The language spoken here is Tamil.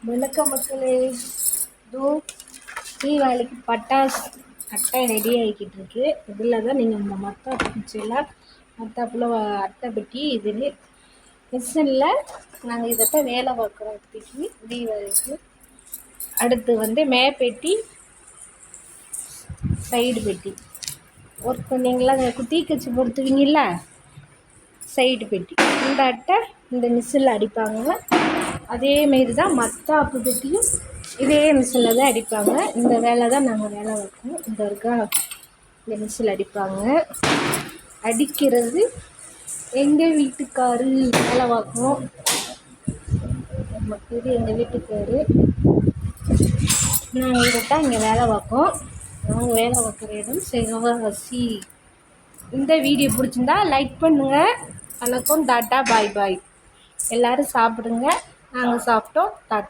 வணக்கம் மக்களே. இதோ தீபாவளிக்கு பட்டாசு அட்டை ரெடி ஆகிக்கிட்டு இருக்கு. இதில் தான் நீங்கள் இந்த மத்தாப்பு குச்சியில் மத்தாப்பில் அட்டை பெட்டி இது மிஷினில் நாங்கள் இதைத்தான் வேலை பார்க்குறோம் இப்போதைக்கு தீபாவளிக்கு. அடுத்து வந்து மேப்பெட்டி, சைடு பெட்டி ஒர்க் பண்ணிங்களா, தீக்கச்சி பொறுத்துவீங்கள்ல, சைடு பெட்டி. இந்த அட்டை இந்த மிஷினில் அடிப்பாங்க. அதேமாரி தான் மத்தாப்பு பெட்டியும் இதே மிஷினில் தான் அடிப்பாங்க. இந்த வேலை தான் நாங்கள் வேலை வைப்போம். இந்த இருக்கா இந்த மிஷினில் அடிப்பாங்க. அடிக்கிறது எங்கள் வீட்டுக்காரு வேலை பார்க்குவோம். இது எங்கள் வீட்டுக்காரு. நாங்கள் இதைத்தான் இங்கே வேலை பார்ப்போம். நாங்கள் வேலை பார்க்குற இடம் சிவகாசி. இந்த வீடியோ பிடிச்சிருந்தா லைக் பண்ணுங்கள். வணக்கம், டாட்டா, பாய் பாய். எல்லோரும் சாப்பிடுங்க. நாங்கள் சாப்பிட்டோம். டாட்டா.